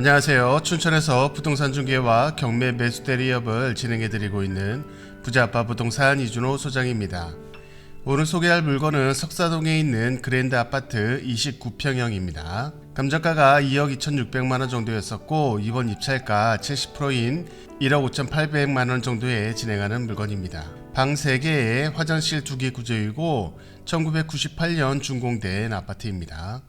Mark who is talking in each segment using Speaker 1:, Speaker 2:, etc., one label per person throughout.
Speaker 1: 안녕하세요. 춘천에서 부동산 중개와 경매 매수 대리업을 진행해드리고 있는 부자아빠 부동산 이준호 소장입니다. 오늘 소개할 물건은 석사동에 있는 그랜드 아파트 29평형입니다. 감정가가 2억 2,600만원 정도였었고 이번 입찰가 70%인 1억 5,800만원 정도에 진행하는 물건입니다. 방 3개에 화장실 2개 구조이고 1998년 준공된 아파트입니다.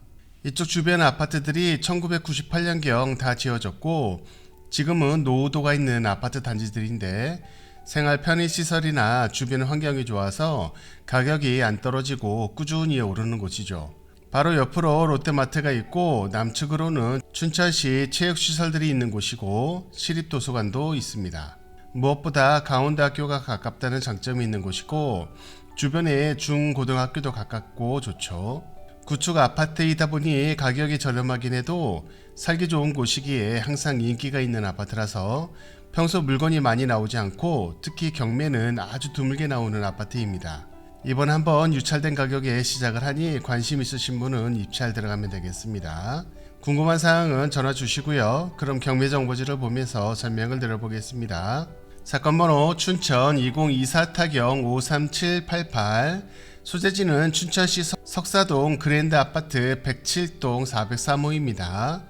Speaker 1: 이쪽 주변 아파트들이 1998년경 다 지어졌고 지금은 노후도가 있는 아파트 단지들인데 생활 편의시설이나 주변 환경이 좋아서 가격이 안 떨어지고 꾸준히 오르는 곳이죠. 바로 옆으로 롯데마트가 있고 남측으로는 춘천시 체육시설들이 있는 곳이고 시립도서관도 있습니다. 무엇보다 강원대학교가 가깝다는 장점이 있는 곳이고 주변에 중고등학교도 가깝고 좋죠. 구축 아파트이다 보니 가격이 저렴하긴 해도 살기 좋은 곳이기에 항상 인기가 있는 아파트라서 평소 물건이 많이 나오지 않고 특히 경매는 아주 드물게 나오는 아파트입니다. 이번 한번 유찰된 가격에 시작을 하니 관심 있으신 분은 입찰 들어가면 되겠습니다. 궁금한 사항은 전화 주시고요. 그럼 경매 정보지를 보면서 설명을 드려보겠습니다. 사건번호 춘천 2024타경 53788 소재지는 춘천시 석사동 그랜드 아파트 107동 403호입니다.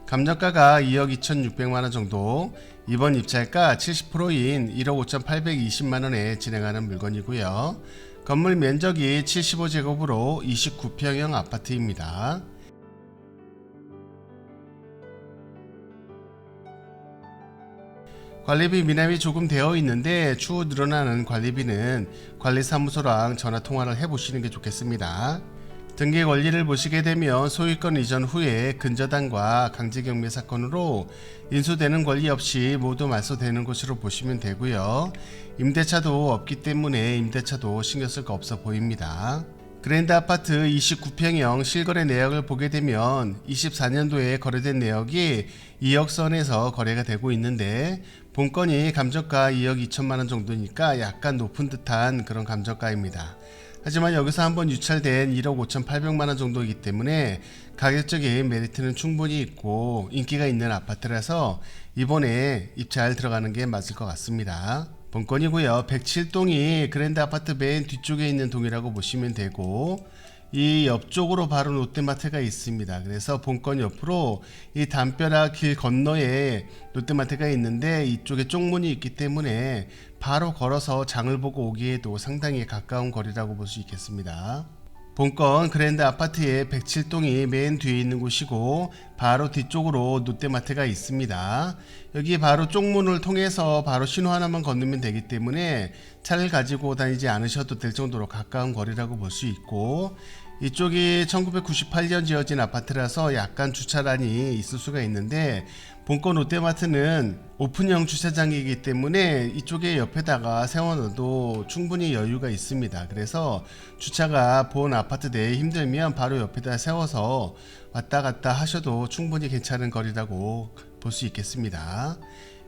Speaker 1: 감정가가 2억 2,600만원 정도, 이번 입찰가 70%인 1억 5,820만원에 진행하는 물건이고요. 건물 면적이 75제곱으로 29평형 아파트입니다. 관리비 미납이 조금 되어 있는데 추후 늘어나는 관리비는 관리사무소랑 전화 통화를 해보시는 게 좋겠습니다. 등기 권리를 보시게 되면 소유권 이전 후에 근저당과 강제경매 사건으로 인수되는 권리 없이 모두 말소되는 것으로 보시면 되고요. 임대차도 없기 때문에 임대차도 신경 쓸 거 없어 보입니다. 그랜드 아파트 29평형 실거래 내역을 보게 되면 24년도에 거래된 내역이 2억 선에서 거래가 되고 있는데 본건이 감정가 2억 2천만원 정도니까 약간 높은 듯한 그런 감정가입니다. 하지만 여기서 한번 유찰된 1억 5,800만원 정도이기 때문에 가격적인 메리트는 충분히 있고 인기가 있는 아파트라서 이번에 입찰 들어가는 게 맞을 것 같습니다. 본건이고요. 107동이 그랜드 아파트 맨 뒤쪽에 있는 동이라고 보시면 되고 이 옆쪽으로 바로 롯데마트가 있습니다. 그래서 본건 옆으로 이 담벼락 길 건너에 롯데마트가 있는데 이쪽에 쪽문이 있기 때문에 바로 걸어서 장을 보고 오기에도 상당히 가까운 거리라고 볼 수 있겠습니다. 본건 그랜드 아파트의 107동이 맨 뒤에 있는 곳이고 바로 뒤쪽으로 롯데마트가 있습니다. 여기 바로 쪽문을 통해서 바로 신호 하나만 건너면 되기 때문에 차를 가지고 다니지 않으셔도 될 정도로 가까운 거리라고 볼 수 있고 이쪽이 1998년 지어진 아파트라서 약간 주차란이 있을 수가 있는데 본건 롯데마트는 오픈형 주차장이기 때문에 이쪽에 옆에다가 세워놔도 충분히 여유가 있습니다. 그래서 주차가 본 아파트 내에 힘들면 바로 옆에다 세워서 왔다 갔다 하셔도 충분히 괜찮은 거리라고 볼 수 있겠습니다.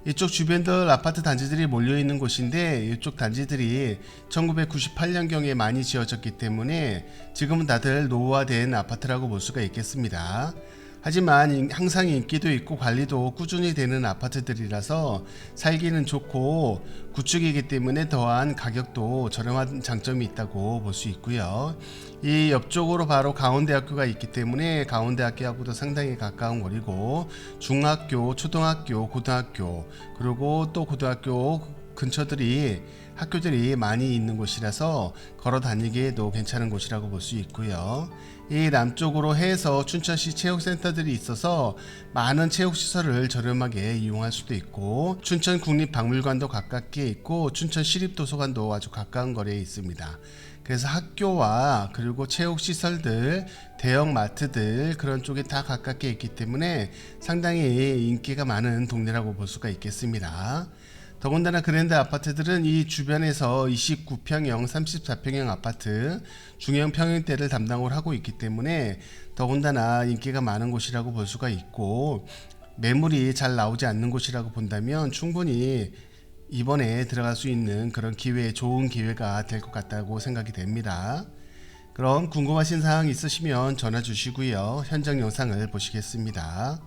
Speaker 1: 이쪽 주변들 아파트 단지들이 몰려있는 곳인데 이쪽 단지들이 1998년경에 많이 지어졌기 때문에 지금은 다들 노후화된 아파트라고 볼 수가 있겠습니다. 하지만 항상 인기도 있고 관리도 꾸준히 되는 아파트들이라서 살기는 좋고 구축이기 때문에 더한 가격도 저렴한 장점이 있다고 볼 수 있고요. 이 옆쪽으로 바로 강원대학교가 있기 때문에 강원대학교하고도 상당히 가까운 거리고 중학교, 초등학교, 고등학교 그리고 또 고등학교 근처들이 학교들이 많이 있는 곳이라서 걸어 다니기에도 괜찮은 곳이라고 볼 수 있고요. 이 남쪽으로 해서 춘천시 체육센터들이 있어서 많은 체육시설을 저렴하게 이용할 수도 있고 춘천국립박물관도 가깝게 있고 춘천시립도서관도 아주 가까운 거리에 있습니다. 그래서 학교와 그리고 체육시설들, 대형마트들 그런 쪽에 다 가깝게 있기 때문에 상당히 인기가 많은 동네라고 볼 수가 있겠습니다. 더군다나 그랜드 아파트들은 이 주변에서 29평형, 34평형 아파트 중형 평형대를 담당을 하고 있기 때문에 더군다나 인기가 많은 곳이라고 볼 수가 있고 매물이 잘 나오지 않는 곳이라고 본다면 충분히 이번에 들어갈 수 있는 그런 기회, 좋은 기회가 될 것 같다고 생각이 됩니다. 그럼 궁금하신 사항 있으시면 전화 주시고요. 현장 영상을 보시겠습니다.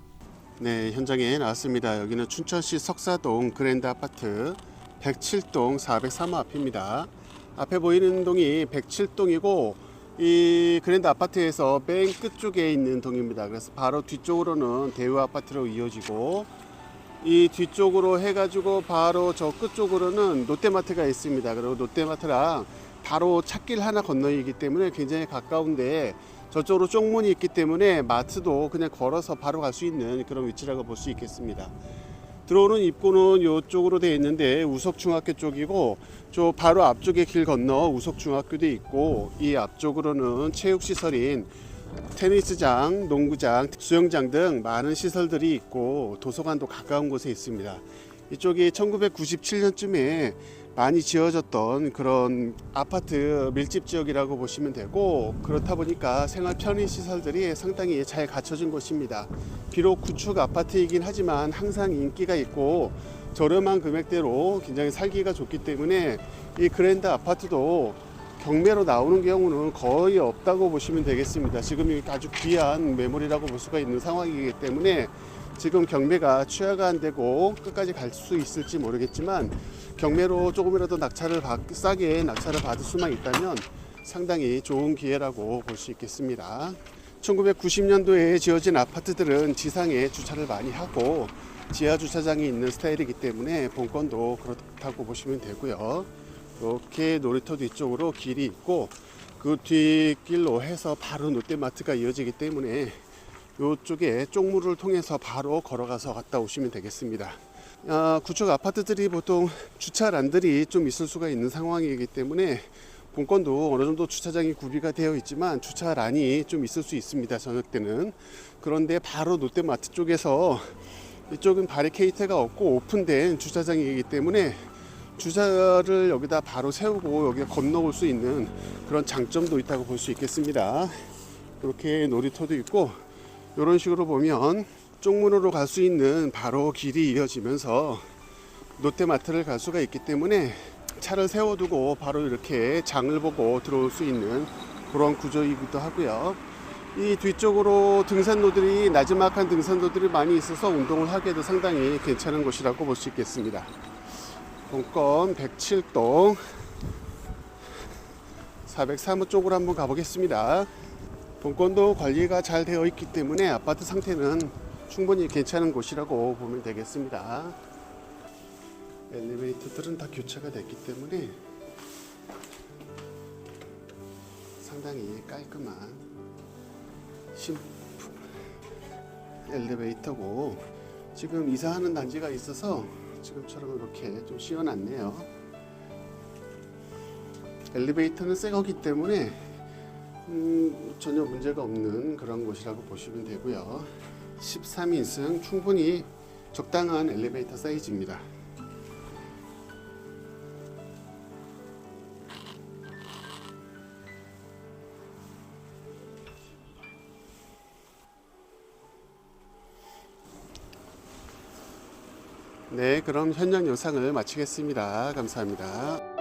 Speaker 1: 네, 현장에 나왔습니다. 여기는 춘천시 석사동 그랜드 아파트 107동 403호 앞입니다. 앞에 보이는 동이 107동이고 이 그랜드 아파트에서 맨 끝쪽에 있는 동입니다. 그래서 바로 뒤쪽으로는 대우 아파트로 이어지고 이 뒤쪽으로 해가지고 바로 저 끝쪽으로는 롯데마트가 있습니다. 그리고 롯데마트랑 바로 찻길 하나 건너이기 때문에 굉장히 가까운데 저쪽으로 쪽문이 있기 때문에 마트도 그냥 걸어서 바로 갈 수 있는 그런 위치라고 볼 수 있겠습니다. 들어오는 입구는 이쪽으로 되어 있는데 우석중학교 쪽이고 저 바로 앞쪽에 길 건너 우석중학교도 있고 이 앞쪽으로는 체육시설인 테니스장, 농구장, 수영장 등 많은 시설들이 있고 도서관도 가까운 곳에 있습니다. 이쪽이 1997년쯤에 많이 지어졌던 그런 아파트 밀집 지역이라고 보시면 되고 그렇다 보니까 생활 편의 시설들이 상당히 잘 갖춰진 곳입니다. 비록 구축 아파트이긴 하지만 항상 인기가 있고 저렴한 금액대로 굉장히 살기가 좋기 때문에 이 그랜드 아파트도 경매로 나오는 경우는 거의 없다고 보시면 되겠습니다. 지금 아주 귀한 매물이라고 볼 수가 있는 상황이기 때문에 지금 경매가 취하가 안 되고 끝까지 갈 수 있을지 모르겠지만 경매로 조금이라도 싸게 낙찰을 받을 수만 있다면 상당히 좋은 기회라고 볼 수 있겠습니다. 1990년도에 지어진 아파트들은 지상에 주차를 많이 하고 지하 주차장이 있는 스타일이기 때문에 본건도 그렇다고 보시면 되고요. 이렇게 놀이터 뒤쪽으로 길이 있고 그 뒷길로 해서 바로 롯데마트가 이어지기 때문에 이쪽에 쪽문을 통해서 바로 걸어가서 갔다 오시면 되겠습니다. 구축 아파트들이 보통 주차란들이 좀 있을 수가 있는 상황이기 때문에 본건도 어느 정도 주차장이 구비가 되어 있지만 주차란이 좀 있을 수 있습니다. 저녁 때는. 그런데 바로 롯데마트 쪽에서 이쪽은 바리케이트가 없고 오픈된 주차장이기 때문에 주차를 여기다 바로 세우고 여기 건너올 수 있는 그런 장점도 있다고 볼 수 있겠습니다. 이렇게 놀이터도 있고 이런 식으로 보면 쪽문으로 갈 수 있는 바로 길이 이어지면서 롯데마트를 갈 수가 있기 때문에 차를 세워두고 바로 이렇게 장을 보고 들어올 수 있는 그런 구조이기도 하고요. 이 뒤쪽으로 등산로들이 나지막한 등산로들이 많이 있어서 운동을 하기에도 상당히 괜찮은 곳이라고 볼 수 있겠습니다. 본건 107동 403호 쪽으로 한번 가보겠습니다. 본건도 관리가 잘 되어 있기 때문에 아파트 상태는 충분히 괜찮은 곳이라고 보면 되겠습니다. 엘리베이터들은 다 교체가 됐기 때문에 상당히 깔끔한 엘리베이터고 지금 이사하는 단지가 있어서 지금처럼 이렇게 좀 씌워놨네요. 엘리베이터는 새 거기 때문에 전혀 문제가 없는 그런 곳이라고 보시면 되고요. 13인승 충분히 적당한 엘리베이터 사이즈입니다. 네, 그럼 현장 영상을 마치겠습니다. 감사합니다.